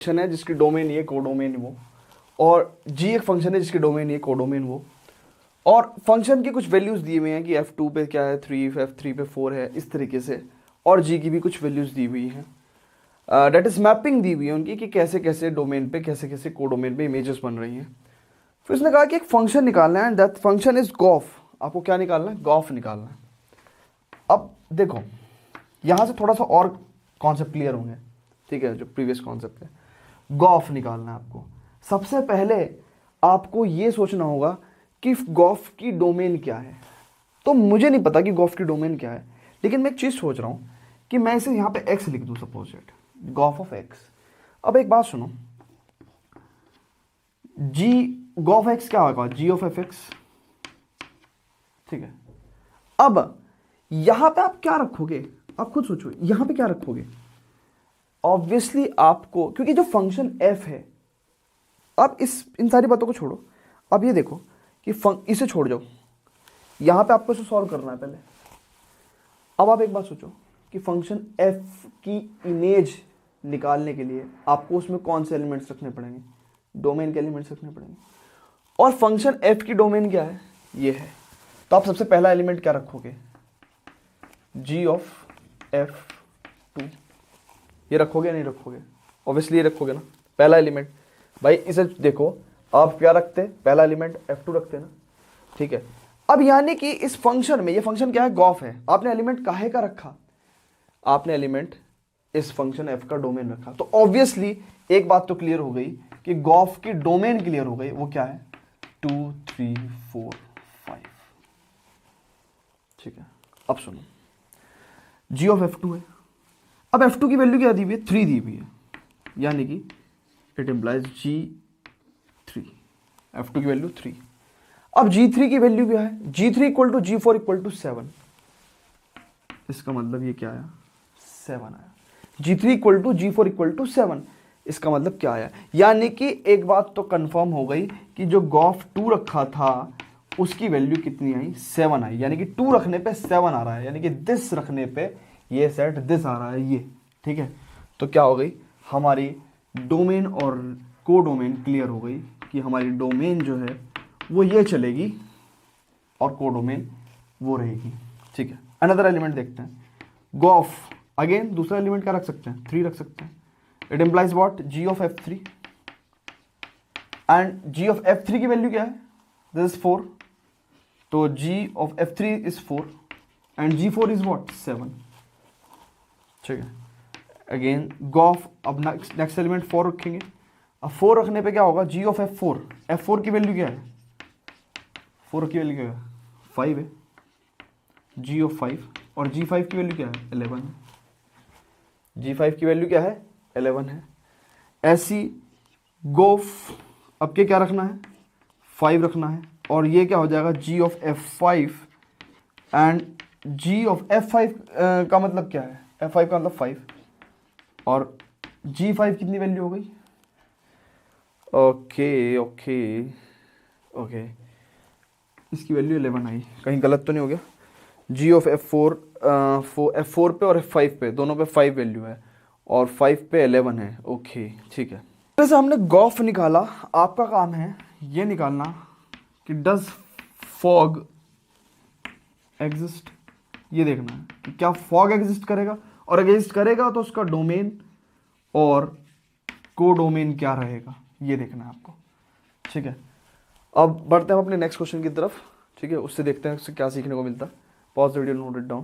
Function है जिसकी domain ये, कोडोमेन वो, और जी एक फंक्शन है जिसकी डोमेन ये, कोडोमेन वो, और फंक्शन की कुछ वैल्यूज़ दिए हुए हैं कि f2 पे क्या है 3, f3 पे 4 है, इस तरीके से, और जी की भी कुछ वैल्यूज़ दी हुई हैं। डेट इज़ मैपिंग दी हुई है उनकी कि कैसे कैसे डोमेन पे, कैसे कैसे कोडोमेन पे इमेजेस बन रही हैं। फिर उसने कहा कि एक फंक्शन निकालना है and that function is gof. आपको क्या निकालना है? गॉफ निकालना है। अब देखो यहाँ से थोड़ा सा और कॉन्सेप्ट क्लियर होंगे, ठीक है, जो प्रीवियस कॉन्सेप्ट है। गॉफ निकालना है आपको। सबसे पहले आपको ये सोचना होगा कि गॉफ की डोमेन क्या है। तो मुझे नहीं पता कि गॉफ की डोमेन क्या है, लेकिन मैं एक चीज़ सोच रहा हूँ कि मैं इसे यहाँ पे x लिख दूँ, suppose it Gauff of x। अब एक बात सुनो, g गॉफ x क्या होगा? g ऑफ fx, ठीक है। अब यहाँ पे आप क्या रखोगे? आप खुद सोचो, यहाँ पे क्या रखोगे? ऑब्वियसली आपको, क्योंकि जो फंक्शन f है, अब इन सारी बातों को छोड़ो, अब ये देखो कि इसे छोड़ जाओ, यहाँ पे आपको इसे सॉल्व करना है पहले। अब आप एक बात सोचो कि फंक्शन f की इमेज निकालने के लिए आपको उसमें कौन से एलिमेंट्स रखने पड़ेंगे? डोमेन के एलिमेंट्स रखने पड़ेंगे। और फंक्शन f की डोमेन क्या है? ये है। तो आप सबसे पहला एलिमेंट क्या रखोगे? g of f2। ये रखोगे या नहीं रखोगे? ऑब्वियसली ये रखोगे ना, पहला एलिमेंट। भाई इसे देखो, आप क्या रखते? पहला एलिमेंट f2 रखते ना, ठीक है। अब यानी कि इस फंक्शन में, ये फंक्शन क्या है? गॉफ है। आपने एलिमेंट काहे का रखा? आपने एलिमेंट इस फंक्शन f का डोमेन रखा। तो ऑब्वियसली एक बात तो क्लियर हो गई कि गॉफ की डोमेन क्लियर हो गई। वो क्या है? 2, 3, 4, 5, ठीक है। अब सुनो, g ऑफ f2 है। अब f2 की वैल्यू क्या दी हुई है? 3 दी हुई है, यानी कि इट इम्प्लाइज g3। f2 की वैल्यू 3। अब g3 की वैल्यू क्या है? g3 equal to g4 equal to 7। इसका मतलब ये क्या आया? 7 आया। g3 equal to g4 equal to 7, इसका मतलब क्या आया? यानी कि एक बात तो कंफर्म हो गई कि जो गॉफ 2 रखा था उसकी वैल्यू कितनी आई? 7 आई। यानी कि 2 रखने पे 7 आ रहा है, यानी कि दिस रखने पे ये सेट दिस आ रहा है, ये, ठीक है। तो क्या हो गई? हमारी डोमेन और कोडोमेन क्लियर हो गई कि हमारी डोमेन जो है वो ये चलेगी और कोडोमेन वो रहेगी, ठीक है। अनदर एलिमेंट देखते हैं, गॉफ। अगेन दूसरा एलिमेंट क्या रख सकते हैं? 3 रख सकते हैं। It implies what? g of f3। And g of f3 की वैल्यू क्या है? दिस इज 4, तो g of f3 is 4 and g4 is what? 7, ठीक है। Again gof. अब नेक्स्ट एलिमेंट 4 रखेंगे। अब 4 रखने पे क्या होगा? g of f4। f4 की वैल्यू क्या है? 4 की वैल्यू क्या है? 5 है। g ऑफ 5, और g5 की वैल्यू क्या है? 11 है। g5 की वैल्यू क्या है? 11 है। ऐसी गोफ। अब के क्या रखना है? 5 रखना है, और ये क्या हो जाएगा? g of f5 and g of f5 का मतलब क्या है? f5 का मतलब 5, और g5 कितनी वैल्यू हो गई? ओके ओके ओके, इसकी वैल्यू 11 आई। कहीं गलत तो नहीं हो गया? g ऑफ f4 f4 पे और f5 पे, दोनों पे 5 वैल्यू है, और 5 पे 11 है। ओके, ठीक है। जैसे हमने गॉफ निकाला, आपका काम है ये निकालना कि डज फॉग एग्जिस्ट। ये देखना है कि क्या फॉग एग्जिस्ट करेगा, और एग्जिस्ट करेगा तो उसका डोमेन और कोडोमेन क्या रहेगा, ये देखना है आपको, ठीक है। अब बढ़ते हैं अपने नेक्स्ट क्वेश्चन की तरफ, ठीक है। उससे देखते हैं उससे क्या सीखने को मिलता है। Pause video, note it down.